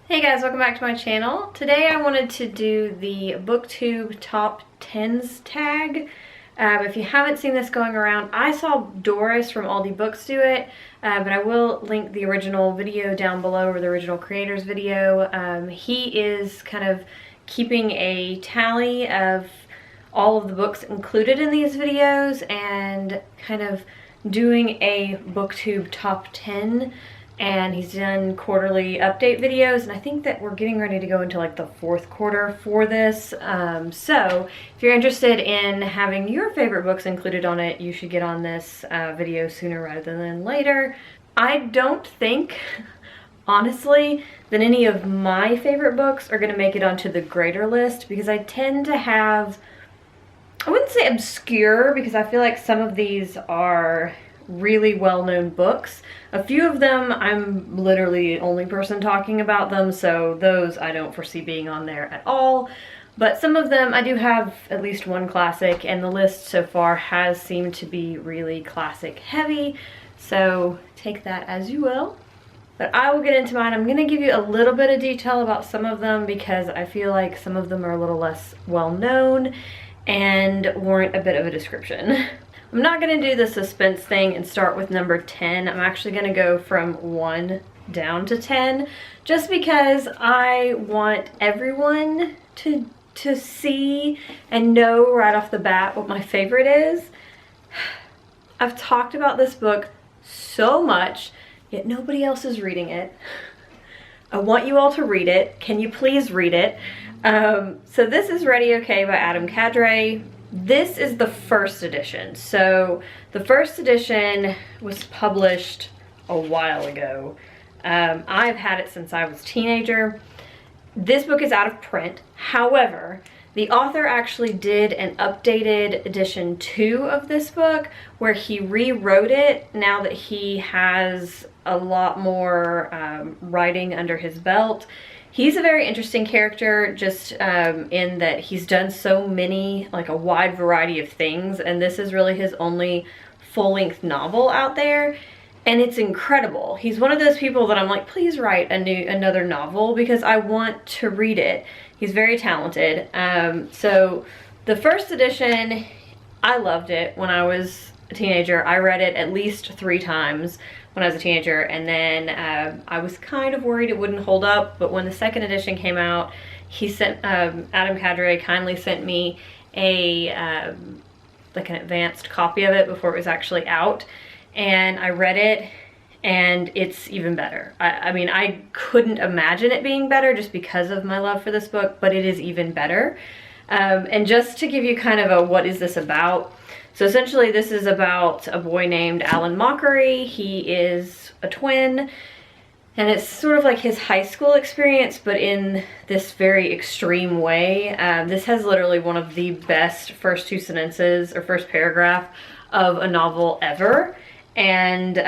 Hey guys, welcome back to my channel. Today I wanted to do the Booktube Top Tens Tag. If you haven't seen this going around, I saw Doris from Aldi Books do it, but I will link the original video down below, or the original creator's video. He is kind of keeping a tally of all of the books included in these videos and kind of doing a Booktube Top 10. And he's done quarterly update videos, and I think that we're getting ready to go into like the fourth quarter for this. So if you're interested in having your favorite books included on it, you should get on this video sooner rather than later. I don't think, honestly, that any of my favorite books are going to make it onto the greater list, because I tend to have, I wouldn't say obscure, because I feel like some of these are really well-known books. A few of them I'm literally the only person talking about them, so those I don't foresee being on there at all. But some of them I do have at least one classic, and the list so far has seemed to be really classic heavy, so take that as you will. But I will get into mine. I'm going to give you a little bit of detail about some of them because I feel like some of them are a little less well-known and warrant a bit of a description. I'm not going to do the suspense thing and start with number 10. I'm actually going to go from 1 down to 10, just because I want everyone to see and know right off the bat what my favorite is. I've talked about this book so much, yet nobody else is reading it. I want you all to read it. Can you please read it? So this is Ready Okay by Adam Cadre. This is the first edition. So the first edition was published a while ago. I've had it since I was a teenager. This book is out of print. However, the author actually did an updated edition 2 of this book where he rewrote it now that he has a lot more writing under his belt. He's a very interesting character, just in that he's done so many, like a wide variety of things, and this is really his only full-length novel out there, and it's incredible. He's one of those people that I'm like, please write another novel because I want to read it. He's very talented. So the first edition, I loved it when I was a teenager. I read it at least 3 times when I was a teenager, and then I was kind of worried it wouldn't hold up, but when the second edition came out, he sent, Adam Cadre kindly sent me a like an advanced copy of it before it was actually out, and I read it, and it's even better. I mean, I couldn't imagine it being better just because of my love for this book, but it is even better. And just to give you kind of a what is this about, so essentially this is about a boy named Alan Mockery. He is a twin, and it's sort of like his high school experience, but in this very extreme way. This has literally one of the best first 2 sentences or first paragraph of a novel ever, and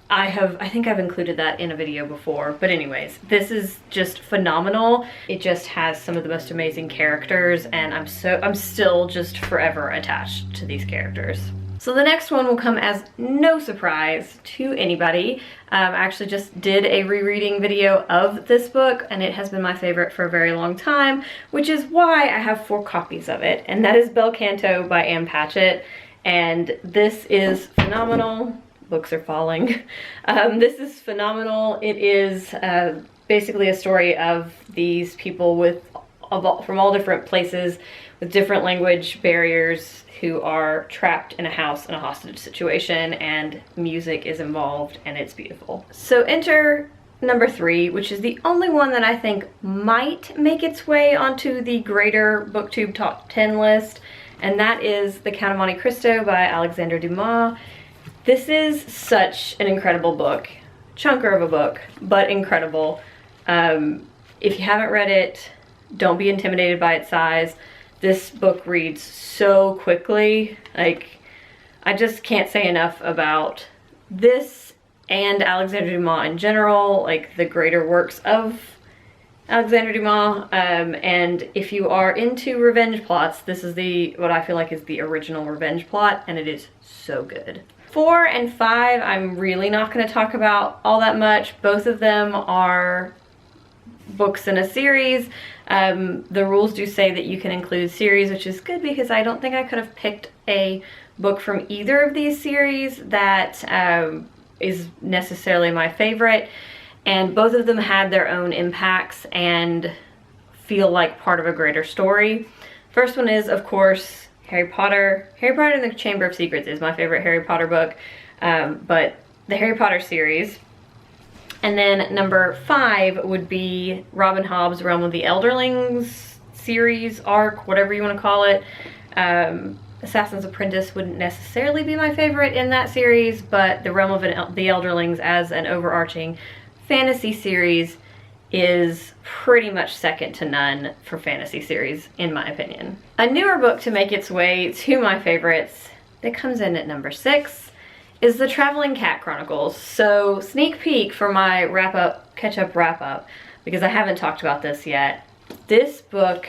I think I've included that in a video before, but anyways, this is just phenomenal. It just has some of the most amazing characters, and I'm still just forever attached to these characters. So the next one will come as no surprise to anybody. I actually just did a rereading video of this book, and it has been my favorite for a very long time, which is why I have 4 copies of it, and that is Bel Canto by Ann Patchett, and this is phenomenal. Books are falling. This is phenomenal. It is basically a story of these people from all different places with different language barriers who are trapped in a house in a hostage situation, and music is involved, and it's beautiful. So enter number 3, which is the only one that I think might make its way onto the greater Booktube Top 10 list, and that is The Count of Monte Cristo by Alexandre Dumas. This is such an incredible book. Chunker of a book, but incredible. If you haven't read it, don't be intimidated by its size. This book reads so quickly. Like, I just can't say enough about this and Alexandre Dumas in general, like the greater works of Alexandre Dumas. And if you are into revenge plots, this is what I feel like is the original revenge plot, and it is so good. 4 and 5, I'm really not going to talk about all that much. Both of them are books in a series. The rules do say that you can include series, which is good because I don't think I could have picked a book from either of these series that is necessarily my favorite, and both of them had their own impacts and feel like part of a greater story. First one is, of course, Harry Potter. Harry Potter and the Chamber of Secrets is my favorite Harry Potter book, but the Harry Potter series. And then number 5 would be Robin Hobb's Realm of the Elderlings series, arc, whatever you want to call it. Assassin's Apprentice wouldn't necessarily be my favorite in that series, but the Realm of the Elderlings as an overarching fantasy series is pretty much second to none for fantasy series, in my opinion. A newer book to make its way to my favorites that comes in at number 6 is The Traveling Cat Chronicles. So, sneak peek for my catch-up wrap-up, because I haven't talked about this yet. This book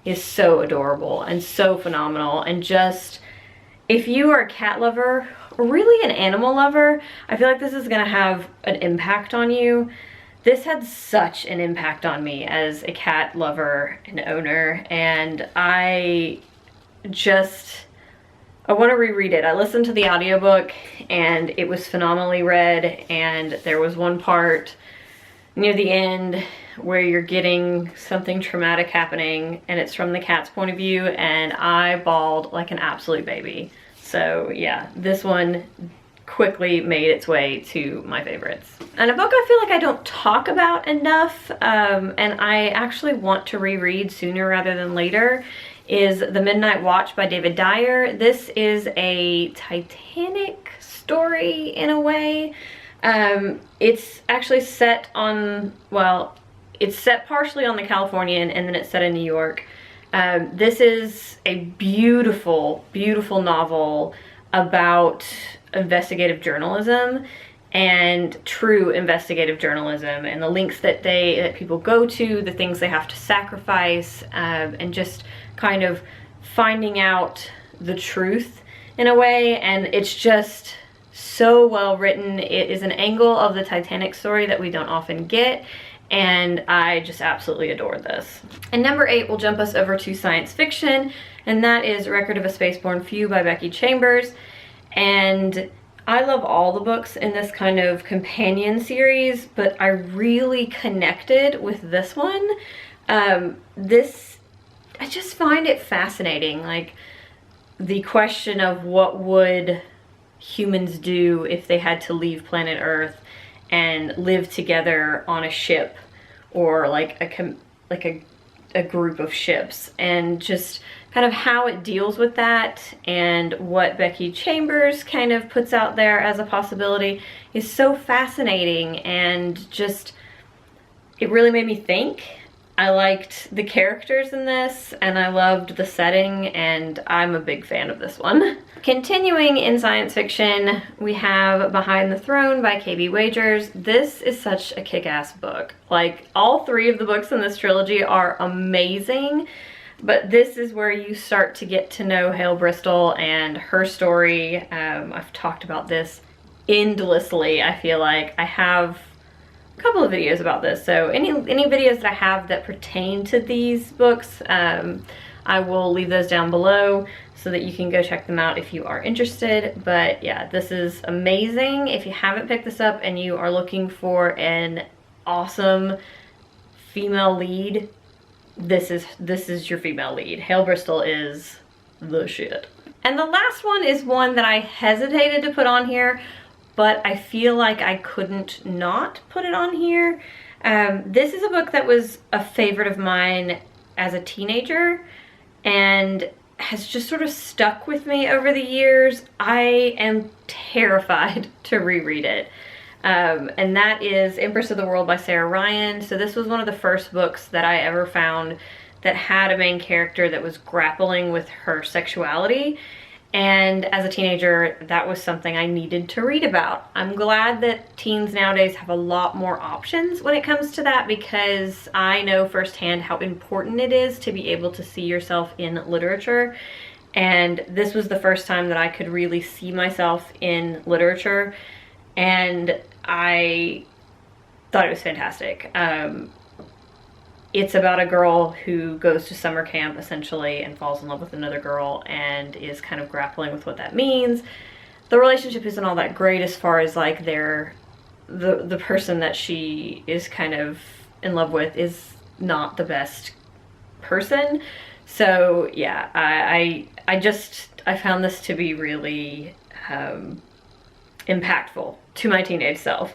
is so adorable and so phenomenal, and just, if you are a cat lover, or really an animal lover, I feel like this is gonna have an impact on you. This had such an impact on me as a cat lover and owner, and I want to reread it. I listened to the audiobook and it was phenomenally read, and there was one part near the end where you're getting something traumatic happening and it's from the cat's point of view, and I bawled like an absolute baby. So yeah, this one quickly made its way to my favorites. And a book I feel like I don't talk about enough, and I actually want to reread sooner rather than later, is The Midnight Watch by David Dyer. This is a Titanic story in a way. It's actually set on, well, it's set partially on the Californian and then it's set in New York. This is a beautiful, beautiful novel about investigative journalism and true investigative journalism, and the links that people go to, the things they have to sacrifice, and just kind of finding out the truth in a way. And it's just so well written. It is an angle of the Titanic story that we don't often get, and I just absolutely adored this. And number 8 will jump us over to science fiction, and that is Record of a Spaceborne Few by Becky Chambers. And I love all the books in this kind of companion series, but I really connected with this one. I just find it fascinating, like the question of what would humans do if they had to leave planet Earth and live together on a ship, or like a group of ships, and just kind of how it deals with that, and what Becky Chambers kind of puts out there as a possibility is so fascinating, and just, it really made me think. I liked the characters in this, and I loved the setting, and I'm a big fan of this one. Continuing in science fiction, we have Behind the Throne by KB Wagers. This is such a kick-ass book. Like, all 3 of the books in this trilogy are amazing, but this is where you start to get to know Hale Bristol and her story. I've talked about this endlessly, I feel like. I have a couple of videos about this, so any videos that I have that pertain to these books, I will leave those down below so that you can go check them out if you are interested. But yeah, this is amazing. If you haven't picked this up and you are looking for an awesome female lead, this is your female lead. Hale Bristol is the shit. And the last one is one that I hesitated to put on here, but I feel like I couldn't not put it on here. This is a book that was a favorite of mine as a teenager and has just sort of stuck with me over the years. I am terrified to reread it. And that is Empress of the World by Sarah Ryan. So this was one of the first books that I ever found that had a main character that was grappling with her sexuality. And as a teenager, that was something I needed to read about. I'm glad that teens nowadays have a lot more options when it comes to that, because I know firsthand how important it is to be able to see yourself in literature. And this was the first time that I could really see myself in literature, and I thought it was fantastic. it's about a girl who goes to summer camp essentially and falls in love with another girl and is kind of grappling with what that means. The relationship isn't all that great as far as like the person that she is kind of in love with is not the best person. So yeah, I found this to be really impactful to my teenage self.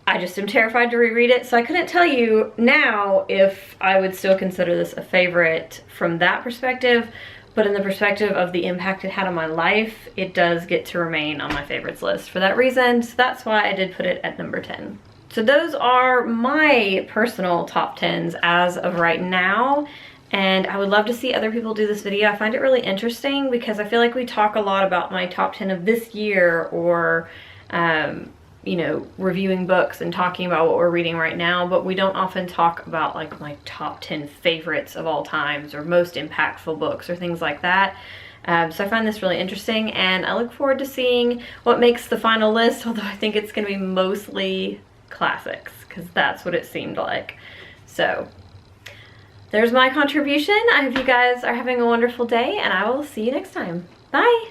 I just am terrified to reread it, so I couldn't tell you now if I would still consider this a favorite from that perspective, but in the perspective of the impact it had on my life, it does get to remain on my favorites list for that reason, so that's why I did put it at number 10. So those are my personal top 10s as of right now, and I would love to see other people do this video. I find it really interesting because I feel like we talk a lot about my top 10 of this year, or you know, reviewing books and talking about what we're reading right now, but we don't often talk about like my top 10 favorites of all times or most impactful books or things like that. So I find this really interesting, and I look forward to seeing what makes the final list, although I think it's going to be mostly classics because that's what it seemed like. So there's my contribution. I hope you guys are having a wonderful day, and I will see you next time. Bye!